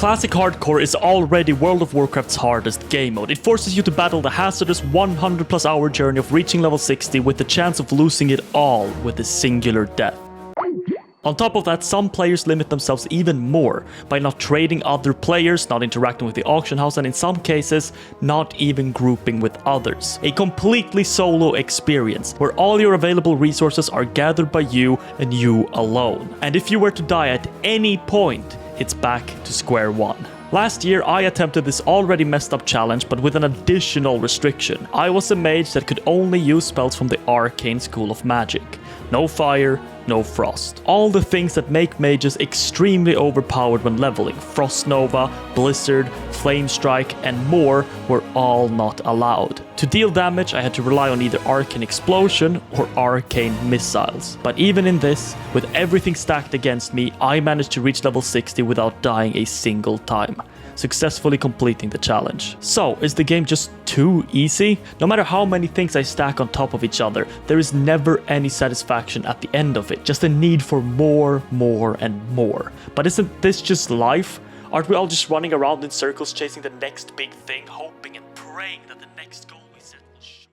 Classic Hardcore is already World of Warcraft's hardest game mode. It forces you to battle the hazardous 100+ hour journey of reaching level 60 with the chance of losing it all with a singular death. On top of that, some players limit themselves even more by not trading other players, not interacting with the auction house, and in some cases, not even grouping with others. A completely solo experience, where all your available resources are gathered by you and you alone. And if you were to die at any point, it's back to square one. Last year, I attempted this already messed up challenge, but with an additional restriction. I was a mage that could only use spells from the arcane school of magic. No fire, no frost. All the things that make mages extremely overpowered when leveling, Frost Nova, Blizzard, Flame Strike, and more were all not allowed. To deal damage, I had to rely on either Arcane Explosion or Arcane Missiles. But even in this, with everything stacked against me, I managed to reach level 60 without dying a single time, successfully completing the challenge. So, is the game just too easy? No matter how many things I stack on top of each other, there is never any satisfaction at the end of it, just a need for more, and more. But isn't this just life? Aren't we all just running around in circles chasing the next big thing, hoping and praying that the next goal we set will show?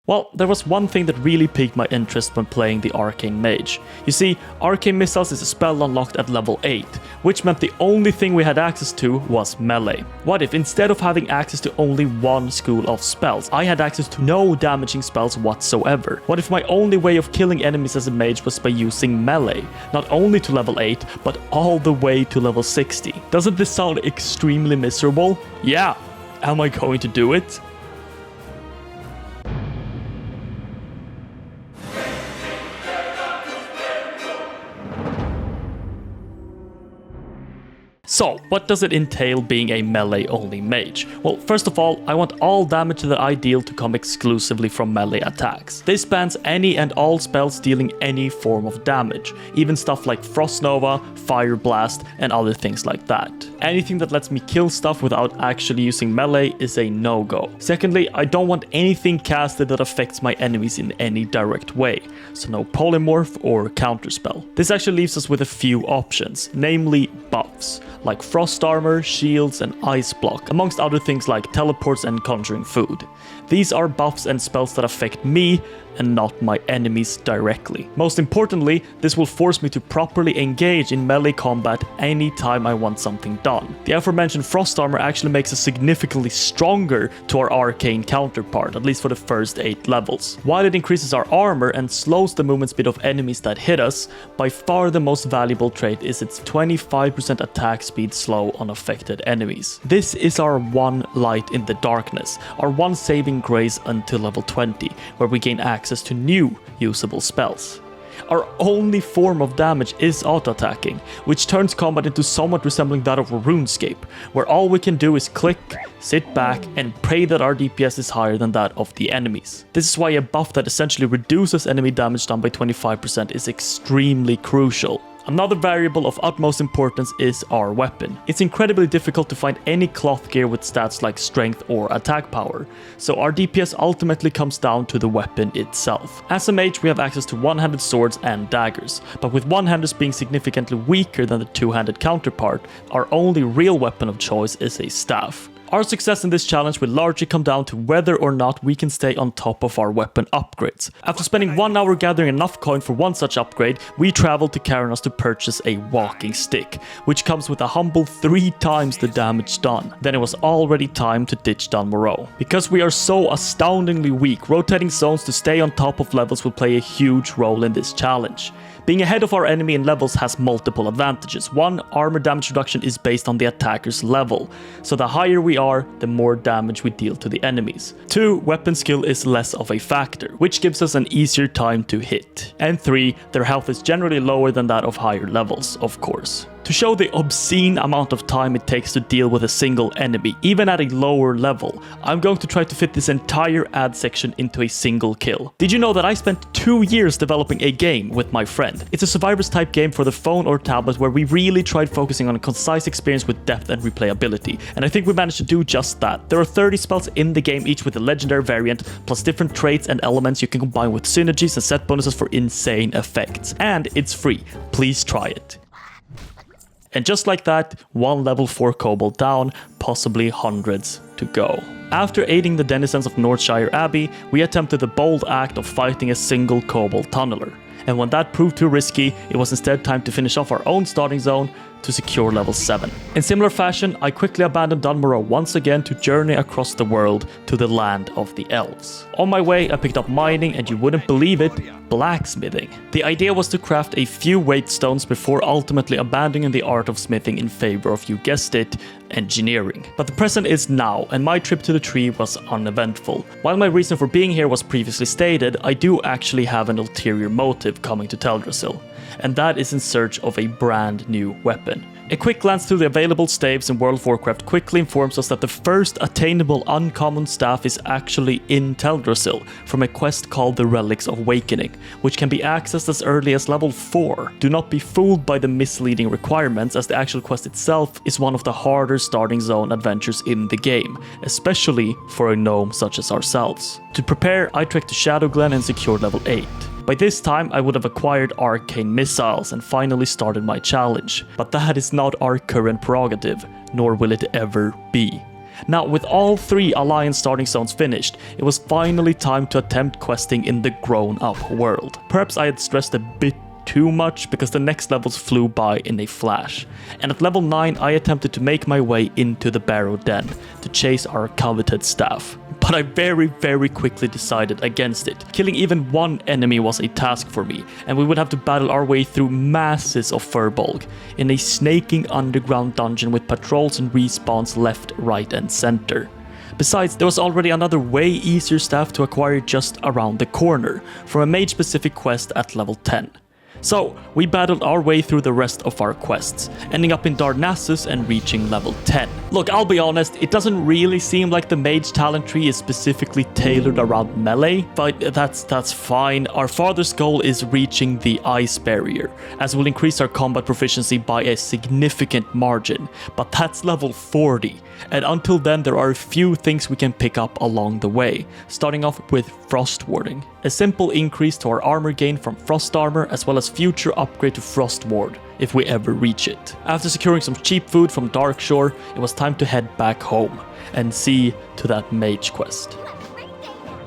Well, there was one thing that really piqued my interest when playing the Arcane Mage. You see, Arcane Missiles is a spell unlocked at level 8, which meant the only thing we had access to was melee. What if instead of having access to only one school of spells, I had access to no damaging spells whatsoever? What if my only way of killing enemies as a mage was by using melee, not only to level 8, but all the way to level 60? Doesn't this sound extremely miserable? Yeah. Am I going to do it? So, what does it entail being a melee-only mage? Well, first of all, I want all damage that I deal to come exclusively from melee attacks. This spans any and all spells dealing any form of damage, even stuff like Frost Nova, Fire Blast, and other things like that. Anything that lets me kill stuff without actually using melee is a no-go. Secondly, I don't want anything casted that affects my enemies in any direct way, so no polymorph or counterspell. This actually leaves us with a few options, namely buffs, like Frost Armor, Shields, and Ice Block, amongst other things like Teleports and Conjuring Food. These are buffs and spells that affect me and not my enemies directly. Most importantly, this will force me to properly engage in melee combat anytime I want something done. The aforementioned Frost Armor actually makes us significantly stronger to our arcane counterpart, at least for the first 8 levels. While it increases our armor and slows the movement speed of enemies that hit us, by far the most valuable trait is its 25% attack speed slow on affected enemies. This is our one light in the darkness, our one saving grace until level 20, where we gain access to new usable spells. Our only form of damage is auto-attacking, which turns combat into somewhat resembling that of RuneScape, where all we can do is click, sit back, and pray that our DPS is higher than that of the enemies. This is why a buff that essentially reduces enemy damage done by 25% is extremely crucial. Another variable of utmost importance is our weapon. It's incredibly difficult to find any cloth gear with stats like strength or attack power, so our DPS ultimately comes down to the weapon itself. As a mage, we have access to one-handed swords and daggers, but with one-handers being significantly weaker than the two-handed counterpart, our only real weapon of choice is a staff. Our success in this challenge will largely come down to whether or not we can stay on top of our weapon upgrades. After spending 1 hour gathering enough coin for one such upgrade, we traveled to Karanos to purchase a walking stick, which comes with a humble 3 times the damage done. Then it was already time to ditch Dun Moreau. Because we are so astoundingly weak, rotating zones to stay on top of levels will play a huge role in this challenge. Being ahead of our enemy in levels has multiple advantages. 1, armor damage reduction is based on the attacker's level, so the higher we are, the more damage we deal to the enemies. 2, weapon skill is less of a factor, which gives us an easier time to hit. And 3, their health is generally lower than that of higher levels, of course. To show the obscene amount of time it takes to deal with a single enemy, even at a lower level, I'm going to try to fit this entire ad section into a single kill. Did you know that I spent 2 years developing a game with my friend? It's a survivors type game for the phone or tablet where we really tried focusing on a concise experience with depth and replayability, and I think we managed to do just that. There are 30 spells in the game, each with a legendary variant, plus different traits and elements you can combine with synergies and set bonuses for insane effects. And it's free. Please try it. And just like that, one level 4 kobold down, possibly hundreds to go. After aiding the denizens of Northshire Abbey, we attempted the bold act of fighting a single kobold tunneler. And when that proved too risky, it was instead time to finish off our own starting zone to secure level 7. In similar fashion, I quickly abandoned Dunmorrow once again to journey across the world to the land of the elves. On my way, I picked up mining, and you wouldn't believe it, blacksmithing. The idea was to craft a few weight stones before ultimately abandoning the art of smithing in favor of, you guessed it, engineering. But the present is now, and my trip to the tree was uneventful. While my reason for being here was previously stated, I do actually have an ulterior motive coming to Teldrassil, and that is in search of a brand new weapon. A quick glance through the available staves in World of Warcraft quickly informs us that the first attainable uncommon staff is actually in Teldrassil from a quest called the Relics of Awakening, which can be accessed as early as level 4. Do not be fooled by the misleading requirements, as the actual quest itself is one of the harder starting zone adventures in the game, especially for a gnome such as ourselves. To prepare, I trekked to Shadowglen and secured level 8. By this time, I would have acquired arcane missiles and finally started my challenge, but that is not our current prerogative, nor will it ever be. Now, with all 3 Alliance starting zones finished, it was finally time to attempt questing in the grown-up world. Perhaps I had stressed a bit too much because the next levels flew by in a flash, and at level 9 I attempted to make my way into the Barrow Den to chase our coveted staff. But I very quickly decided against it. Killing even one enemy was a task for me, and we would have to battle our way through masses of Furbolg in a snaking underground dungeon with patrols and respawns left, right and center. Besides, there was already another way easier staff to acquire just around the corner, from a mage specific quest at level 10. So, we battled our way through the rest of our quests, ending up in Darnassus and reaching level 10. Look, I'll be honest, it doesn't really seem like the mage talent tree is specifically tailored around melee, but that's fine. Our farthest goal is reaching the ice barrier, as will increase our combat proficiency by a significant margin, but that's level 40. And until then, there are a few things we can pick up along the way, starting off with Frost Warding, a simple increase to our armor gain from Frost Armor, as well as future upgrade to Frost Ward if we ever reach it. After securing some cheap food from Darkshore, it was time to head back home and see to that mage quest.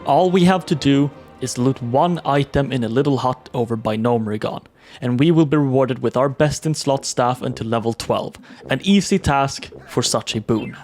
All we have to do is loot one item in a little hut over by Gnomeregan, and we will be rewarded with our best in slot staff until level 12, an easy task for such a boon.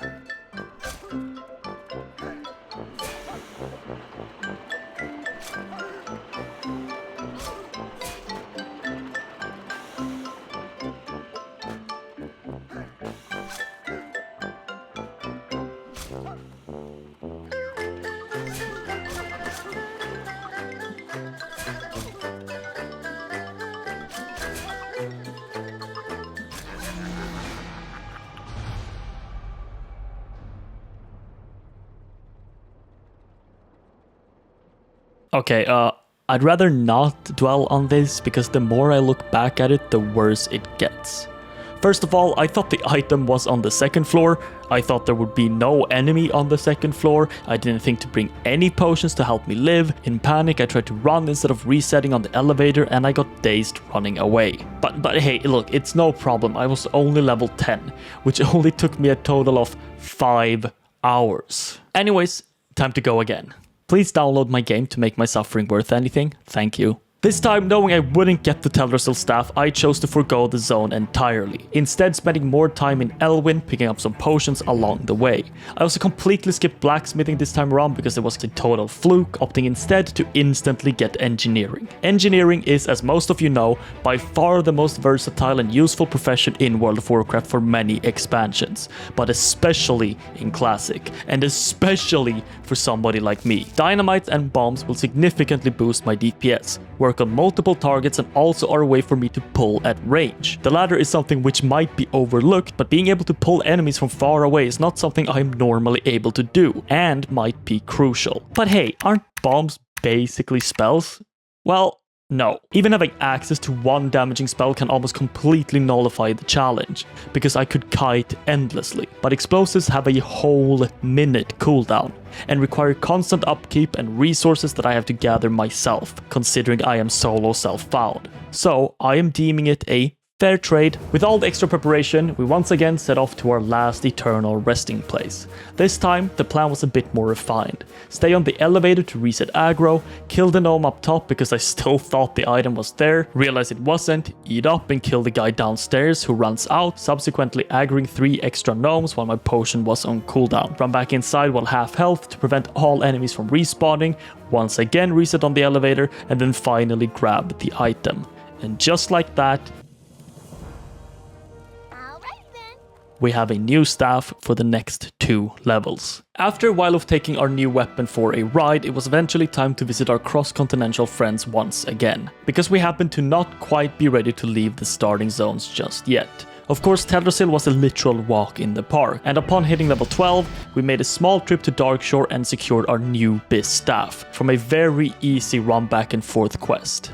Okay, I'd rather not dwell on this because the more I look back at it, the worse it gets. First of all, I thought the item was on the second floor. I thought there would be no enemy on the second floor. I didn't think to bring any potions to help me live. In panic, I tried to run instead of resetting on the elevator, and I got dazed running away. But hey, look, it's no problem. I was only level 10, which only took me a total of 5 hours. Anyways, time to go again. Please download my game to make my suffering worth anything. Thank you. This time, knowing I wouldn't get the Teldrassil staff, I chose to forgo the zone entirely, instead spending more time in Elwyn picking up some potions along the way. I also completely skipped blacksmithing this time around because it was a total fluke, opting instead to instantly get engineering. Engineering is, as most of you know, by far the most versatile and useful profession in World of Warcraft for many expansions, but especially in Classic, and especially for somebody like me. Dynamite and bombs will significantly boost my DPS, work on multiple targets, and also are a way for me to pull at range. The latter is something which might be overlooked, but being able to pull enemies from far away is not something I'm normally able to do, and might be crucial. But hey, aren't bombs basically spells? Well, no. Even having access to one damaging spell can almost completely nullify the challenge, because I could kite endlessly. But explosives have a whole minute cooldown, and require constant upkeep and resources that I have to gather myself, considering I am solo self-found. So I am deeming it a Fair trade. With all the extra preparation, we once again set off to our last eternal resting place. This time, the plan was a bit more refined. Stay on the elevator to reset aggro, kill the gnome up top because I still thought the item was there, realize it wasn't, eat up and kill the guy downstairs who runs out, subsequently aggroing 3 extra gnomes while my potion was on cooldown. Run back inside while half health to prevent all enemies from respawning, once again reset on the elevator, and then finally grab the item. And just like that, we have a new staff for the next 2 levels. After a while of taking our new weapon for a ride, it was eventually time to visit our cross-continental friends once again, because we happened to not quite be ready to leave the starting zones just yet. Of course, Teldrassil was a literal walk in the park, and upon hitting level 12, we made a small trip to Darkshore and secured our new Biz staff from a very easy run back and forth quest.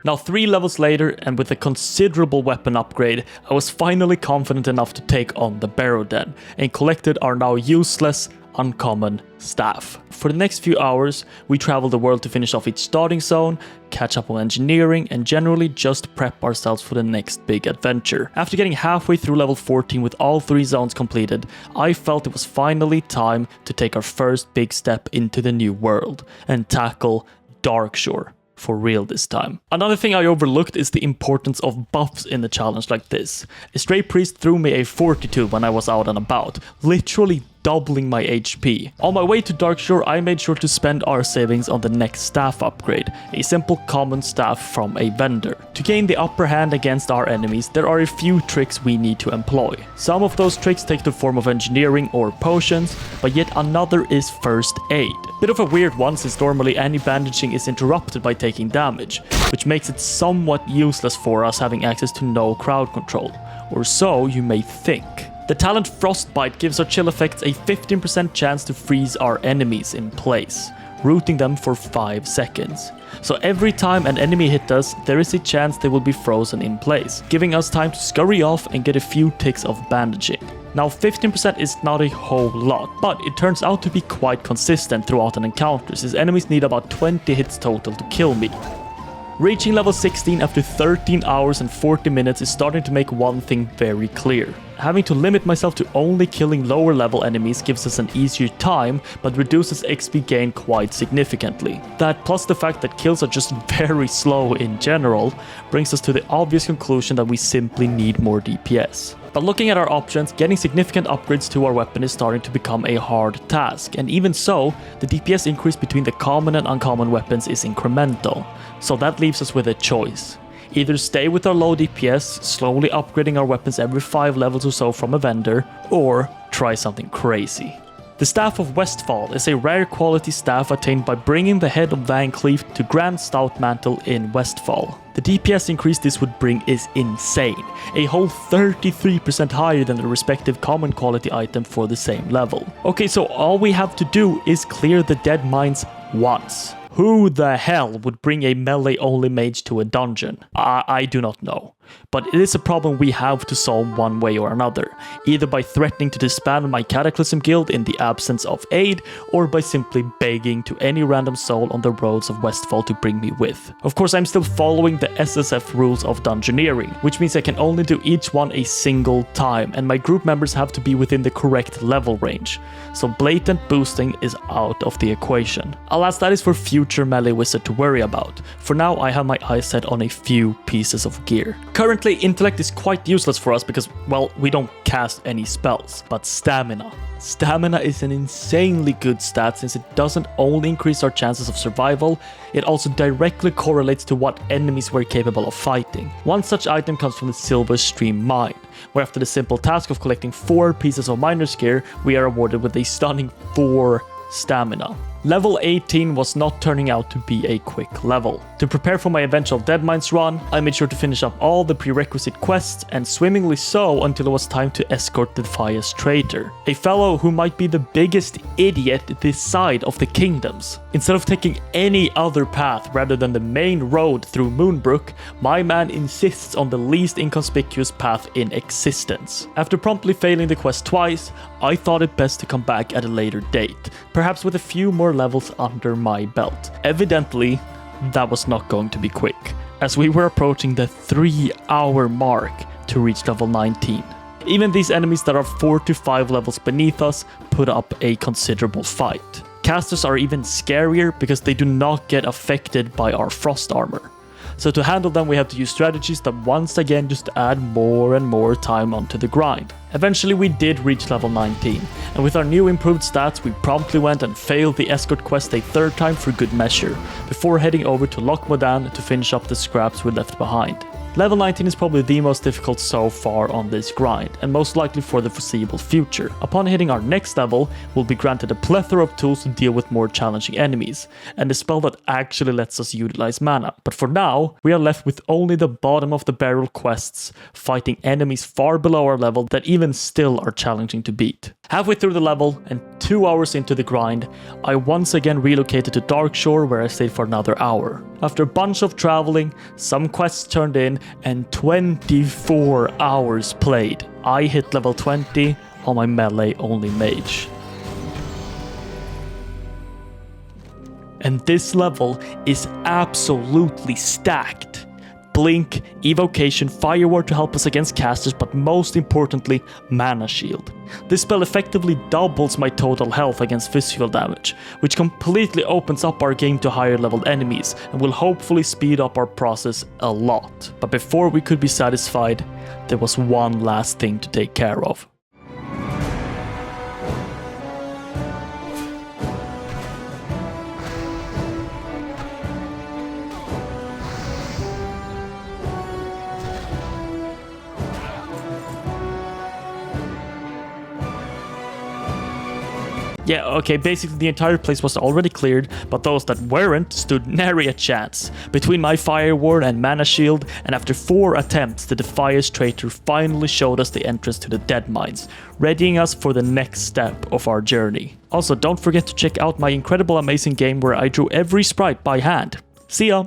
Now 3 levels later, and with a considerable weapon upgrade, I was finally confident enough to take on the Barrow Den, and collected our now useless, uncommon staff. For the next few hours, we traveled the world to finish off each starting zone, catch up on engineering, and generally just prep ourselves for the next big adventure. After getting halfway through level 14 with all 3 zones completed, I felt it was finally time to take our first big step into the new world, and tackle Darkshore. For real this time. Another thing I overlooked is the importance of buffs in a challenge like this. A stray priest threw me a fortitude when I was out and about, literally doubling my HP. On my way to Darkshore, I made sure to spend our savings on the next staff upgrade, a simple common staff from a vendor. To gain the upper hand against our enemies, there are a few tricks we need to employ. Some of those tricks take the form of engineering or potions, but yet another is first aid. Bit of a weird one since normally any bandaging is interrupted by taking damage, which makes it somewhat useless for us having access to no crowd control. Or so you may think. The talent Frostbite gives our chill effects a 15% chance to freeze our enemies in place, rooting them for 5 seconds. So every time an enemy hits us, there is a chance they will be frozen in place, giving us time to scurry off and get a few ticks of bandaging. Now 15% is not a whole lot, but it turns out to be quite consistent throughout an encounter, since enemies need about 20 hits total to kill me. Reaching level 16 after 13 hours and 40 minutes is starting to make one thing very clear. Having to limit myself to only killing lower level enemies gives us an easier time, but reduces XP gain quite significantly. That, plus the fact that kills are just very slow in general, brings us to the obvious conclusion that we simply need more DPS. But looking at our options, getting significant upgrades to our weapon is starting to become a hard task, and even so, the DPS increase between the common and uncommon weapons is incremental, so that leaves us with a choice. Either stay with our low DPS, slowly upgrading our weapons every 5 levels or so from a vendor, or try something crazy. The Staff of Westfall is a rare quality staff attained by bringing the head of Van Cleef to Grand Stout Mantle in Westfall. The DPS increase this would bring is insane, a whole 33% higher than the respective common quality item for the same level. Okay, so all we have to do is clear the dead mines once. Who the hell would bring a melee-only mage to a dungeon? I do not know. But it is a problem we have to solve one way or another, either by threatening to disband my Cataclysm guild in the absence of aid, or by simply begging to any random soul on the roads of Westfall to bring me with. Of course, I'm still following the SSF rules of dungeoneering, which means I can only do each one a single time, and my group members have to be within the correct level range, so blatant boosting is out of the equation. Alas, that is for future melee wizard to worry about. For now, I have my eyes set on a few pieces of gear. Currently, intellect is quite useless for us because, well, we don't cast any spells, but stamina. Stamina is an insanely good stat since it doesn't only increase our chances of survival, it also directly correlates to what enemies we're capable of fighting. One such item comes from the Silver Stream Mine, where after the simple task of collecting 4 pieces of miner's gear, we are awarded with a stunning 4 stamina. Level 18 was not turning out to be a quick level. To prepare for my eventual Deadmines run, I made sure to finish up all the prerequisite quests, and swimmingly so until it was time to escort the Defias traitor, a fellow who might be the biggest idiot this side of the kingdoms. Instead of taking any other path rather than the main road through Moonbrook, my man insists on the least inconspicuous path in existence. After promptly failing the quest twice, I thought it best to come back at a later date, perhaps with a few more levels under my belt. Evidently, that was not going to be quick. as we were approaching the 3-hour mark to reach level 19. Even these enemies that are 4 to 5 levels beneath us put up a considerable fight. Casters are even scarier because they do not get affected by our frost armor. So to handle them we have to use strategies that once again just add more and more time onto the grind. Eventually we did reach level 19, and with our new improved stats we promptly went and failed the escort quest a third time for good measure, before heading over to Loch Modan to finish up the scraps we left behind. Level 19 is probably the most difficult so far on this grind, and most likely for the foreseeable future. Upon hitting our next level, we'll be granted a plethora of tools to deal with more challenging enemies, and a spell that actually lets us utilize mana. But for now, we are left with only the bottom of the barrel quests, fighting enemies far below our level that even still are challenging to beat. Halfway through the level, and 2 hours into the grind, I once again relocated to Darkshore where I stayed for another hour. After a bunch of traveling, some quests turned in, and 24 hours played, I hit level 20 on my melee-only mage. And this level is absolutely stacked. Blink, Evocation, Fire Ward to help us against casters, but most importantly, Mana Shield. This spell effectively doubles my total health against physical damage, which completely opens up our game to higher leveled enemies and will hopefully speed up our process a lot. But before we could be satisfied, there was one last thing to take care of. Yeah, okay, basically the entire place was already cleared, but those that weren't stood nary a chance. Between my Fire Ward and Mana Shield, and after 4 attempts, the Defias traitor finally showed us the entrance to the Dead Mines, readying us for the next step of our journey. Also, don't forget to check out my incredible amazing game where I drew every sprite by hand. See ya!